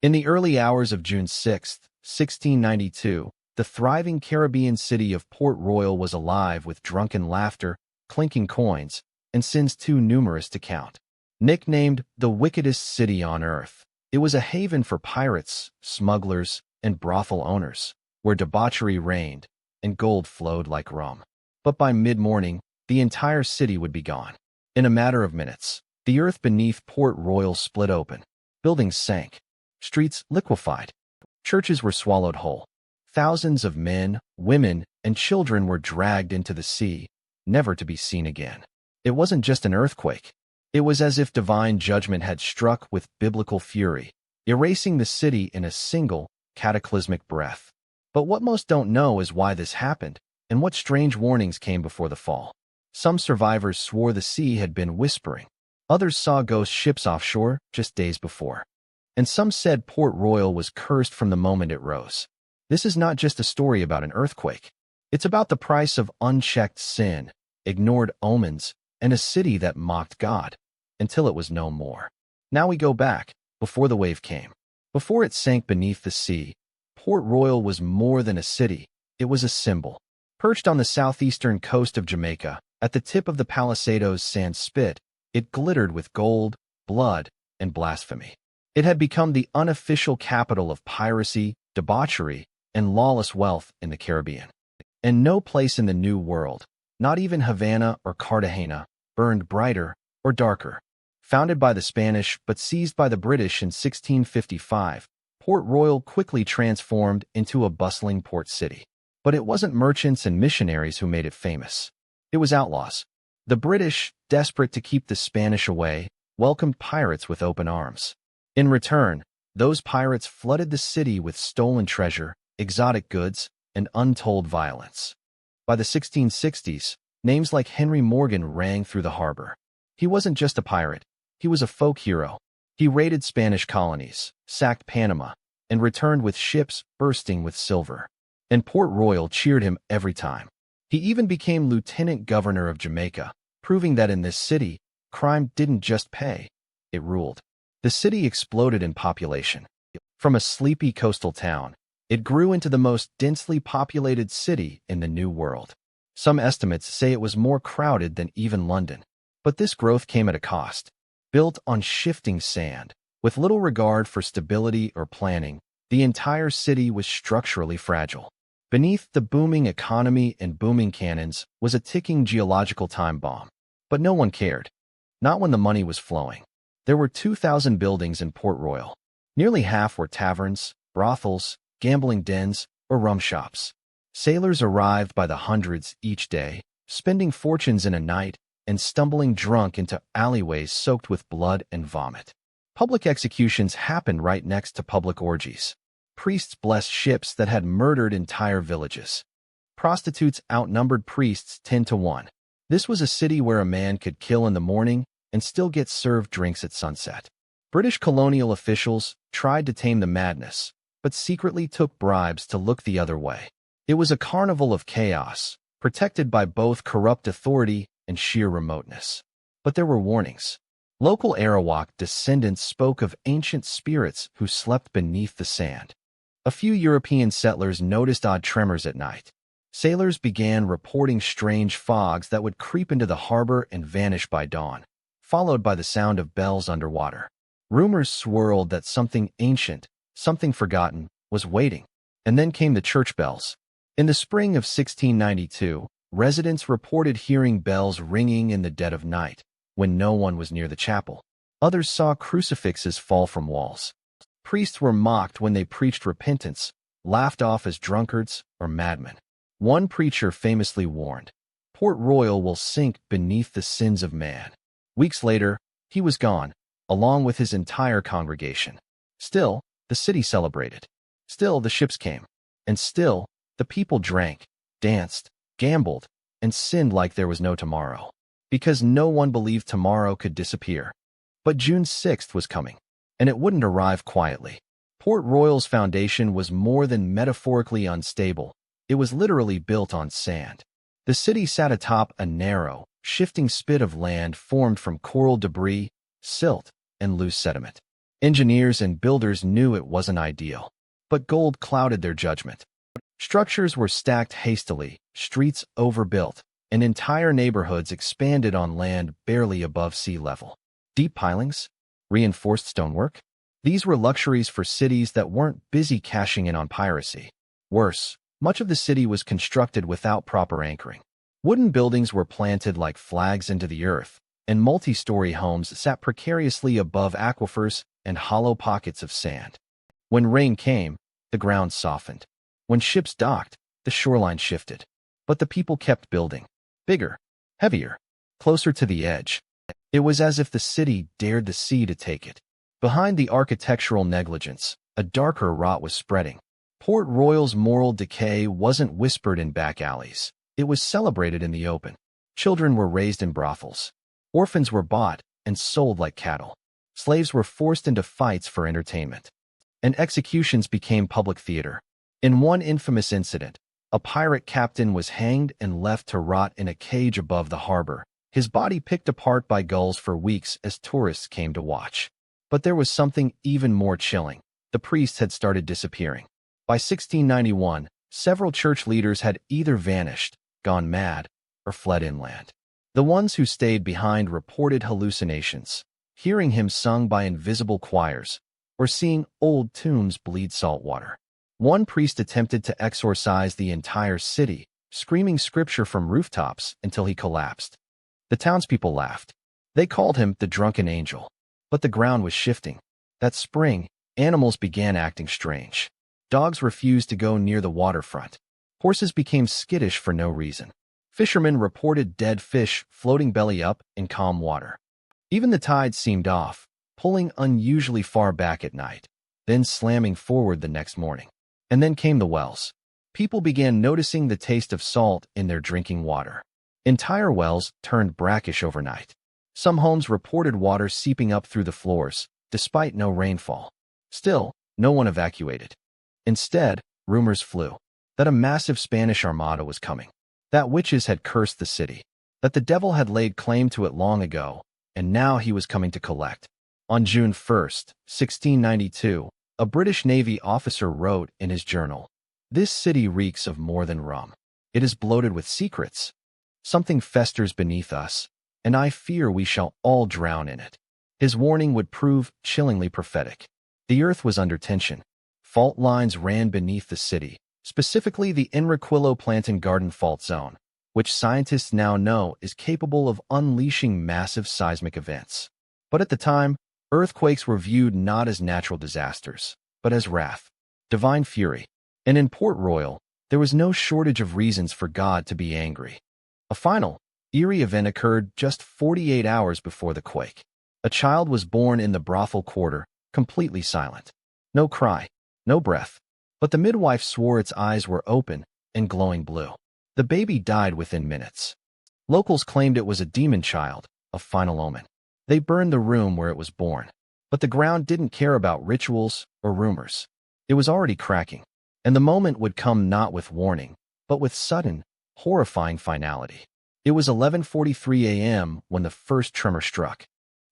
In the early hours of June 6, 1692, the thriving Caribbean city of Port Royal was alive with drunken laughter, clinking coins, and sins too numerous to count. Nicknamed the wickedest city on earth, it was a haven for pirates, smugglers, and brothel owners, where debauchery reigned and gold flowed like rum. But by mid-morning, the entire city would be gone. In a matter of minutes, the earth beneath Port Royal split open. Buildings sank. Streets liquefied. Churches were swallowed whole. Thousands of men, women, and children were dragged into the sea, never to be seen again. It wasn't just an earthquake. It was as if divine judgment had struck with biblical fury, erasing the city in a single, cataclysmic breath. But what most don't know is why this happened, and what strange warnings came before the fall. Some survivors swore the sea had been whispering. Others saw ghost ships offshore just days before. And some said Port Royal was cursed from the moment it rose. This is not just a story about an earthquake. It's about the price of unchecked sin, ignored omens, and a city that mocked God, until it was no more. Now we go back, before the wave came. Before it sank beneath the sea, Port Royal was more than a city, it was a symbol. Perched on the southeastern coast of Jamaica, at the tip of the Palisadoes sand spit, it glittered with gold, blood, and blasphemy. It had become the unofficial capital of piracy, debauchery, and lawless wealth in the Caribbean. And no place in the New World, not even Havana or Cartagena, burned brighter or darker. Founded by the Spanish but seized by the British in 1655, Port Royal quickly transformed into a bustling port city. But it wasn't merchants and missionaries who made it famous. It was outlaws. The British, desperate to keep the Spanish away, welcomed pirates with open arms. In return, those pirates flooded the city with stolen treasure, exotic goods, and untold violence. By the 1660s, names like Henry Morgan rang through the harbor. He wasn't just a pirate, he was a folk hero. He raided Spanish colonies, sacked Panama, and returned with ships bursting with silver. And Port Royal cheered him every time. He even became lieutenant governor of Jamaica, proving that in this city, crime didn't just pay, it ruled. The city exploded in population. From a sleepy coastal town, it grew into the most densely populated city in the New World. Some estimates say it was more crowded than even London. But this growth came at a cost. Built on shifting sand, with little regard for stability or planning, the entire city was structurally fragile. Beneath the booming economy and booming cannons was a ticking geological time bomb. But no one cared. Not when the money was flowing. There were 2,000 buildings in Port Royal. Nearly half were taverns, brothels, gambling dens, or rum shops. Sailors arrived by the hundreds each day, spending fortunes in a night and stumbling drunk into alleyways soaked with blood and vomit. Public executions happened right next to public orgies. Priests blessed ships that had murdered entire villages. Prostitutes outnumbered priests 10 to 1. This was a city where a man could kill in the morning and still get served drinks at sunset. British colonial officials tried to tame the madness, but secretly took bribes to look the other way. It was a carnival of chaos, protected by both corrupt authority and sheer remoteness. But there were warnings. Local Arawak descendants spoke of ancient spirits who slept beneath the sand. A few European settlers noticed odd tremors at night. Sailors began reporting strange fogs that would creep into the harbor and vanish by dawn, followed by the sound of bells underwater. Rumors swirled that something ancient, something forgotten, was waiting. And then came the church bells. In the spring of 1692, residents reported hearing bells ringing in the dead of night, when no one was near the chapel. Others saw crucifixes fall from walls. Priests were mocked when they preached repentance, laughed off as drunkards or madmen. One preacher famously warned, "Port Royal will sink beneath the sins of man." Weeks later, he was gone, along with his entire congregation. Still, the city celebrated. Still, the ships came. And still, the people drank, danced, gambled, and sinned like there was no tomorrow. Because no one believed tomorrow could disappear. But June 6th was coming, and it wouldn't arrive quietly. Port Royal's foundation was more than metaphorically unstable. It was literally built on sand. The city sat atop a narrow, shifting spit of land formed from coral debris, silt, and loose sediment. Engineers and builders knew it wasn't ideal, but gold clouded their judgment. Structures were stacked hastily, streets overbuilt, and entire neighborhoods expanded on land barely above sea level. Deep pilings? Reinforced stonework? These were luxuries for cities that weren't busy cashing in on piracy. Worse, much of the city was constructed without proper anchoring. Wooden buildings were planted like flags into the earth, and multi-story homes sat precariously above aquifers and hollow pockets of sand. When rain came, the ground softened. When ships docked, the shoreline shifted. But the people kept building. Bigger, heavier, closer to the edge. It was as if the city dared the sea to take it. Behind the architectural negligence, a darker rot was spreading. Port Royal's moral decay wasn't whispered in back alleys. It was celebrated in the open. Children were raised in brothels. Orphans were bought and sold like cattle. Slaves were forced into fights for entertainment. And executions became public theater. In one infamous incident, a pirate captain was hanged and left to rot in a cage above the harbor, his body picked apart by gulls for weeks as tourists came to watch. But there was something even more chilling. The priests had started disappearing. By 1691, several church leaders had either vanished, gone mad, or fled inland. The ones who stayed behind reported hallucinations, hearing hymns sung by invisible choirs, or seeing old tombs bleed salt water. One priest attempted to exorcise the entire city, screaming scripture from rooftops until he collapsed. The townspeople laughed. They called him the drunken angel. But the ground was shifting. That spring, animals began acting strange. Dogs refused to go near the waterfront. Horses became skittish for no reason. Fishermen reported dead fish floating belly up in calm water. Even the tide seemed off, pulling unusually far back at night, then slamming forward the next morning. And then came the wells. People began noticing the taste of salt in their drinking water. Entire wells turned brackish overnight. Some homes reported water seeping up through the floors, despite no rainfall. Still, no one evacuated. Instead, rumors flew that a massive Spanish armada was coming, that witches had cursed the city, that the devil had laid claim to it long ago, and now he was coming to collect. On June 1st, 1692, a British Navy officer wrote in his journal, "This city reeks of more than rum. It is bloated with secrets. Something festers beneath us, and I fear we shall all drown in it." His warning would prove chillingly prophetic. The earth was under tension. Fault lines ran beneath the city, specifically the Enriquillo-Plantin Garden Fault Zone, which scientists now know is capable of unleashing massive seismic events. But at the time, earthquakes were viewed not as natural disasters, but as wrath, divine fury. And in Port Royal, there was no shortage of reasons for God to be angry. A final, eerie event occurred just 48 hours before the quake. A child was born in the brothel quarter, completely silent. No cry, no breath. But the midwife swore its eyes were open and glowing blue. The baby died within minutes. Locals claimed it was a demon child, a final omen. They burned the room where it was born. But the ground didn't care about rituals or rumors. It was already cracking. And the moment would come not with warning, but with sudden, horrifying finality. It was 11:43 a.m. when the first tremor struck.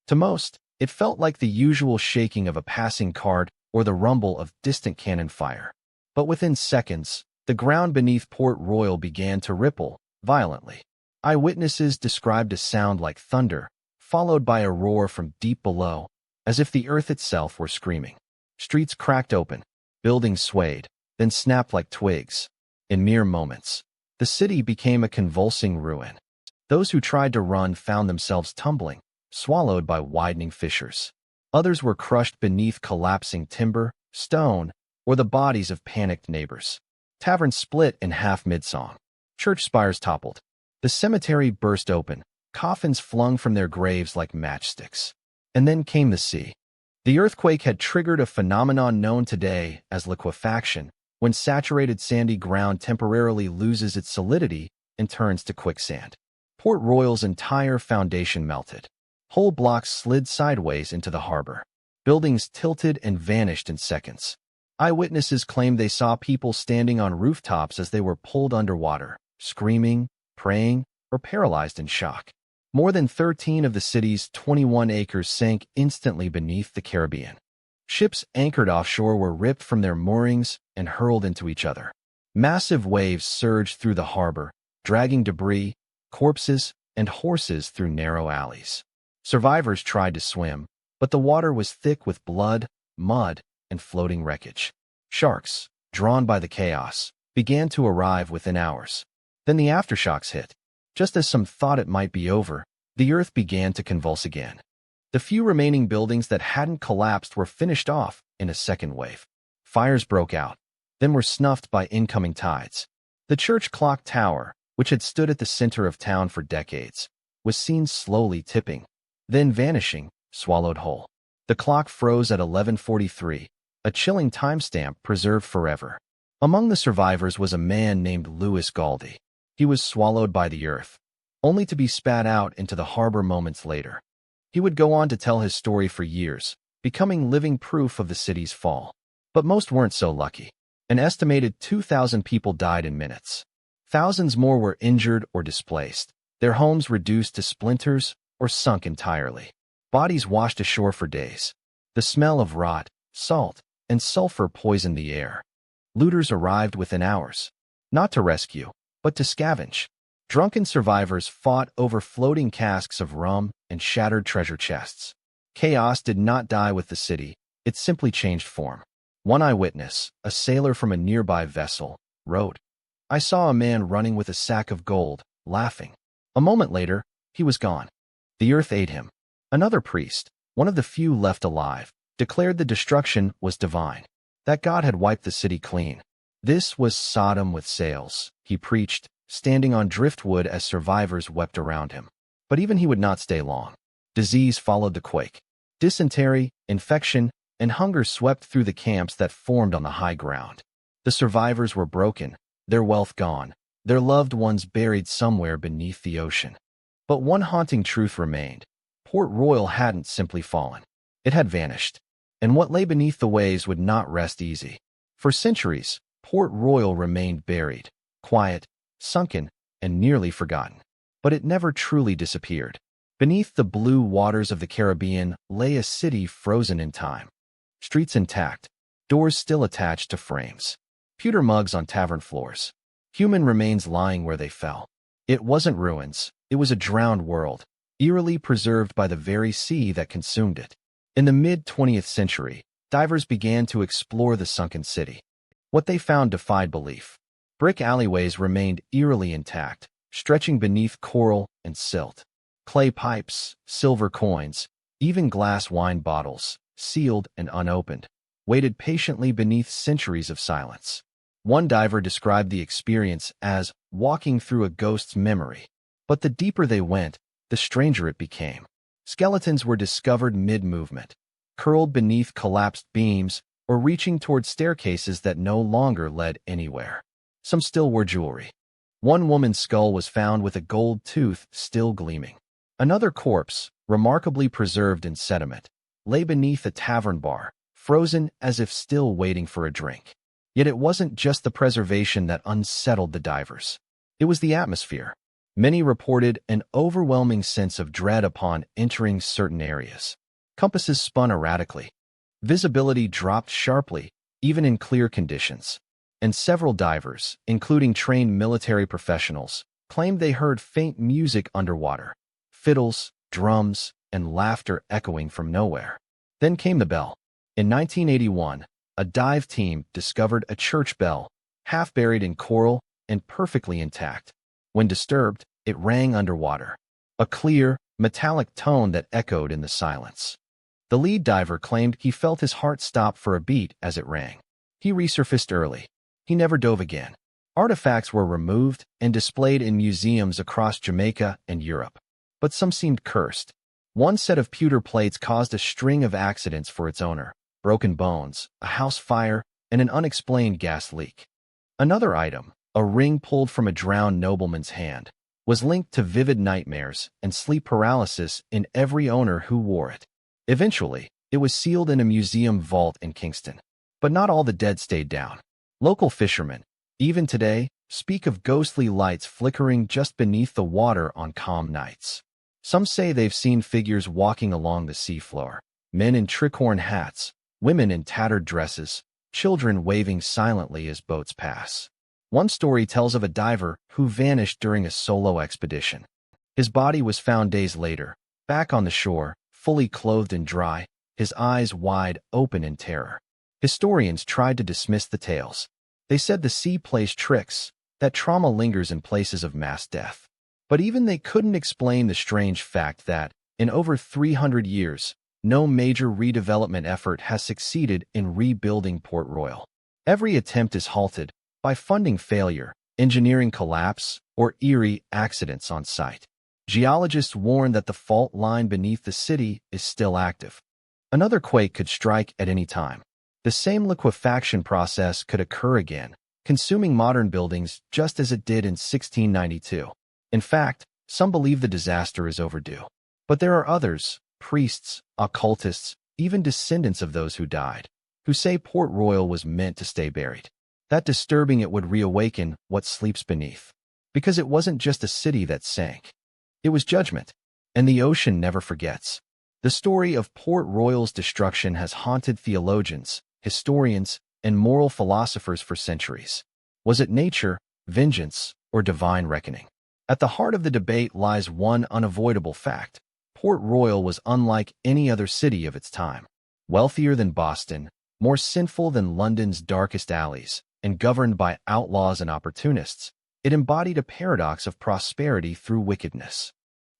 To most, it felt like the usual shaking of a passing cart or the rumble of distant cannon fire. But within seconds, the ground beneath Port Royal began to ripple violently. Eyewitnesses described a sound like thunder, followed by a roar from deep below, as if the earth itself were screaming. Streets cracked open, buildings swayed, then snapped like twigs. In mere moments, the city became a convulsing ruin. Those who tried to run found themselves tumbling, swallowed by widening fissures. Others were crushed beneath collapsing timber, stone, or the bodies of panicked neighbors. Taverns split in half mid-song. Church spires toppled. The cemetery burst open, coffins flung from their graves like matchsticks. And then came the sea. The earthquake had triggered a phenomenon known today as liquefaction, when saturated sandy ground temporarily loses its solidity and turns to quicksand. Port Royal's entire foundation melted. Whole blocks slid sideways into the harbor. Buildings tilted and vanished in seconds. Eyewitnesses claimed they saw people standing on rooftops as they were pulled underwater, screaming, praying, or paralyzed in shock. More than 13 of the city's 21 acres sank instantly beneath the Caribbean. Ships anchored offshore were ripped from their moorings and hurled into each other. Massive waves surged through the harbor, dragging debris, corpses, and horses through narrow alleys. Survivors tried to swim, but the water was thick with blood, mud, and floating wreckage. Sharks, drawn by the chaos, began to arrive within hours. Then the aftershocks hit. Just as some thought it might be over, the earth began to convulse again. The few remaining buildings that hadn't collapsed were finished off in a second wave. Fires broke out, then were snuffed by incoming tides. The church clock tower, which had stood at the center of town for decades, was seen slowly tipping, then vanishing, swallowed whole. The clock froze at 11:43, a chilling timestamp preserved forever. Among the survivors was a man named Louis Galdi. He was swallowed by the earth, only to be spat out into the harbor moments later. He would go on to tell his story for years, becoming living proof of the city's fall. But most weren't so lucky. An estimated 2,000 people died in minutes. Thousands more were injured or displaced, their homes reduced to splinters or sunk entirely. Bodies washed ashore for days. The smell of rot, salt, and sulfur poisoned the air. Looters arrived within hours, not to rescue, but to scavenge. Drunken survivors fought over floating casks of rum and shattered treasure chests. Chaos did not die with the city, it simply changed form. One eyewitness, a sailor from a nearby vessel, wrote, "I saw a man running with a sack of gold, laughing. A moment later, he was gone. The earth ate him." Another priest, one of the few left alive, declared the destruction was divine, that God had wiped the city clean. This was Sodom with sails, he preached, standing on driftwood as survivors wept around him. But even he would not stay long. Disease followed the quake. Dysentery, infection, and hunger swept through the camps that formed on the high ground. The survivors were broken, their wealth gone, their loved ones buried somewhere beneath the ocean. But one haunting truth remained. Port Royal hadn't simply fallen. It had vanished. And what lay beneath the waves would not rest easy. For centuries, Port Royal remained buried, quiet, sunken, and nearly forgotten. But it never truly disappeared. Beneath the blue waters of the Caribbean lay a city frozen in time. Streets intact, doors still attached to frames, pewter mugs on tavern floors, human remains lying where they fell. It wasn't ruins, it was a drowned world, eerily preserved by the very sea that consumed it. In the mid-20th century, divers began to explore the sunken city. What they found defied belief. Brick alleyways remained eerily intact, stretching beneath coral and silt. Clay pipes, silver coins, even glass wine bottles, sealed and unopened, waited patiently beneath centuries of silence. One diver described the experience as walking through a ghost's memory. But the deeper they went, the stranger it became. Skeletons were discovered mid-movement, curled beneath collapsed beams or reaching toward staircases that no longer led anywhere. Some still wore jewelry. One woman's skull was found with a gold tooth still gleaming. Another corpse, remarkably preserved in sediment, lay beneath a tavern bar, frozen as if still waiting for a drink. Yet it wasn't just the preservation that unsettled the divers. It was the atmosphere. Many reported an overwhelming sense of dread upon entering certain areas. Compasses spun erratically. Visibility dropped sharply, even in clear conditions. And several divers, including trained military professionals, claimed they heard faint music underwater. Fiddles, drums, and laughter echoing from nowhere. Then came the bell. In 1981, a dive team discovered a church bell, half buried in coral and perfectly intact. When disturbed, it rang underwater. A clear, metallic tone that echoed in the silence. The lead diver claimed he felt his heart stop for a beat as it rang. He resurfaced early. He never dove again. Artifacts were removed and displayed in museums across Jamaica and Europe. But some seemed cursed. One set of pewter plates caused a string of accidents for its owner: broken bones, a house fire, and an unexplained gas leak. Another item, a ring pulled from a drowned nobleman's hand, was linked to vivid nightmares and sleep paralysis in every owner who wore it. Eventually, it was sealed in a museum vault in Kingston. But not all the dead stayed down. Local fishermen, even today, speak of ghostly lights flickering just beneath the water on calm nights. Some say they've seen figures walking along the seafloor, men in tricorn hats, women in tattered dresses, children waving silently as boats pass. One story tells of a diver who vanished during a solo expedition. His body was found days later, back on the shore, fully clothed and dry, his eyes wide open in terror. Historians tried to dismiss the tales. They said the sea plays tricks, that trauma lingers in places of mass death. But even they couldn't explain the strange fact that, in over 300 years, no major redevelopment effort has succeeded in rebuilding Port Royal. Every attempt is halted by funding failure, engineering collapse, or eerie accidents on site. Geologists warn that the fault line beneath the city is still active. Another quake could strike at any time. The same liquefaction process could occur again, consuming modern buildings just as it did in 1692. In fact, some believe the disaster is overdue. But there are others, priests, occultists, even descendants of those who died, who say Port Royal was meant to stay buried. That disturbing it would reawaken what sleeps beneath. Because it wasn't just a city that sank. It was judgment, and the ocean never forgets. The story of Port Royal's destruction has haunted theologians, historians, and moral philosophers for centuries. Was it nature, vengeance, or divine reckoning? At the heart of the debate lies one unavoidable fact. Port Royal was unlike any other city of its time. Wealthier than Boston, more sinful than London's darkest alleys, and governed by outlaws and opportunists, it embodied a paradox of prosperity through wickedness.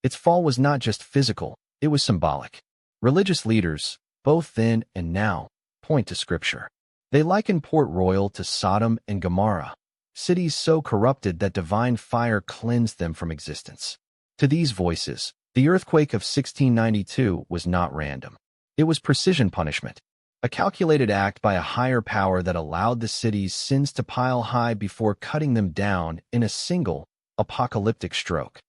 Its fall was not just physical, it was symbolic. Religious leaders, both then and now, point to Scripture. They liken Port Royal to Sodom and Gomorrah, cities so corrupted that divine fire cleansed them from existence. To these voices, the earthquake of 1692 was not random. It was precision punishment, a calculated act by a higher power that allowed the city's sins to pile high before cutting them down in a single, apocalyptic stroke.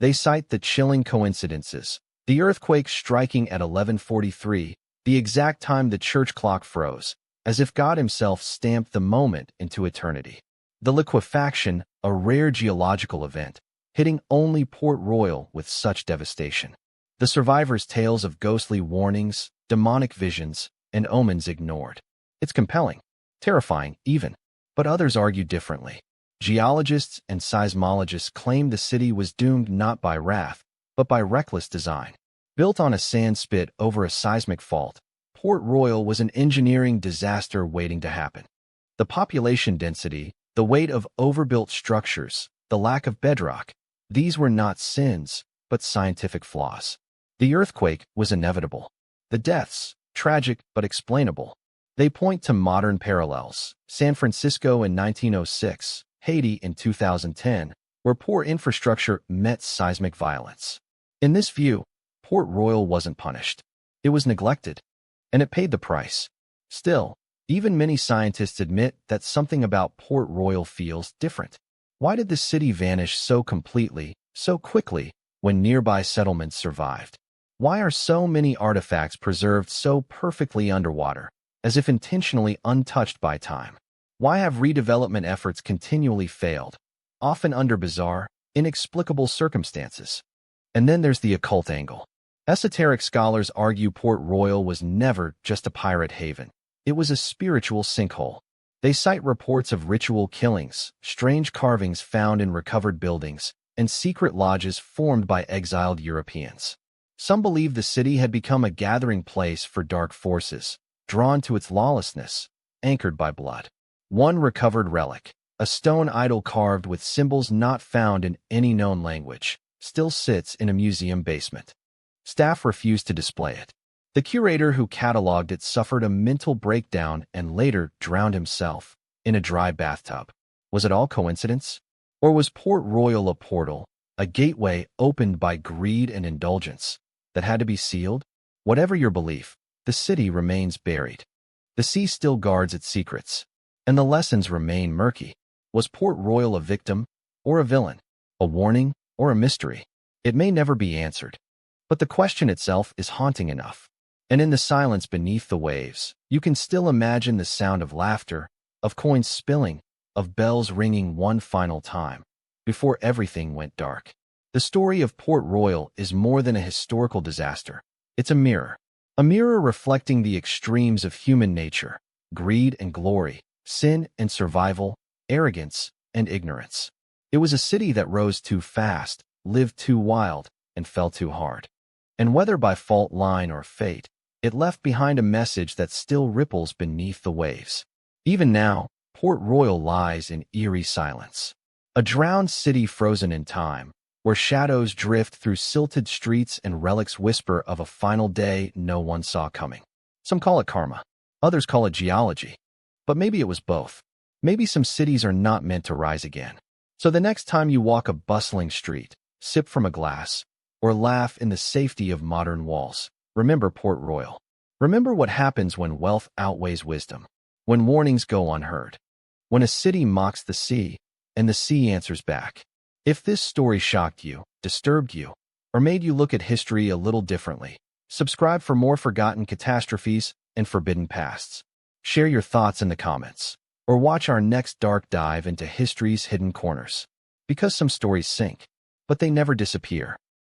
They cite the chilling coincidences, the earthquake striking at 11:43, the exact time the church clock froze, as if God himself stamped the moment into eternity. The liquefaction, a rare geological event, hitting only Port Royal with such devastation. The survivors' tales of ghostly warnings, demonic visions, and omens ignored. It's compelling, terrifying even, but others argue differently. Geologists and seismologists claim the city was doomed not by wrath, but by reckless design. Built on a sand spit over a seismic fault, Port Royal was an engineering disaster waiting to happen. The population density, the weight of overbuilt structures, the lack of bedrock, these were not sins, but scientific flaws. The earthquake was inevitable. The deaths, tragic but explainable. They point to modern parallels. San Francisco in 1906, Haiti in 2010, where poor infrastructure met seismic violence. In this view, Port Royal wasn't punished. It was neglected, and it paid the price. Still, even many scientists admit that something about Port Royal feels different. Why did the city vanish so completely, so quickly, when nearby settlements survived? Why are so many artifacts preserved so perfectly underwater, as if intentionally untouched by time? Why have redevelopment efforts continually failed, often under bizarre, inexplicable circumstances? And then there's the occult angle. Esoteric scholars argue Port Royal was never just a pirate haven. It was a spiritual sinkhole. They cite reports of ritual killings, strange carvings found in recovered buildings, and secret lodges formed by exiled Europeans. Some believe the city had become a gathering place for dark forces, drawn to its lawlessness, anchored by blood. One recovered relic, a stone idol carved with symbols not found in any known language, still sits in a museum basement. Staff refused to display it. The curator who cataloged it suffered a mental breakdown and later drowned himself in a dry bathtub. Was it all coincidence? Or was Port Royal a portal, a gateway opened by greed and indulgence, that had to be sealed? Whatever your belief, the city remains buried. The sea still guards its secrets, and the lessons remain murky. Was Port Royal a victim or a villain, a warning or a mystery? It may never be answered, but the question itself is haunting enough. And in the silence beneath the waves, you can still imagine the sound of laughter, of coins spilling, of bells ringing one final time, before everything went dark. The story of Port Royal is more than a historical disaster. It's a mirror. A mirror reflecting the extremes of human nature, greed and glory, sin and survival, arrogance and ignorance. It was a city that rose too fast, lived too wild, and fell too hard. And whether by fault line or fate, it left behind a message that still ripples beneath the waves. Even now, Port Royal lies in eerie silence. A drowned city frozen in time, where shadows drift through silted streets and relics whisper of a final day no one saw coming. Some call it karma. Others call it geology. But maybe it was both. Maybe some cities are not meant to rise again. So the next time you walk a bustling street, sip from a glass, or laugh in the safety of modern walls, remember Port Royal. Remember what happens when wealth outweighs wisdom, when warnings go unheard, when a city mocks the sea, and the sea answers back. If this story shocked you, disturbed you, or made you look at history a little differently, subscribe for more forgotten catastrophes and forbidden pasts. Share your thoughts in the comments, or watch our next dark dive into history's hidden corners. Because some stories sink, but they never disappear.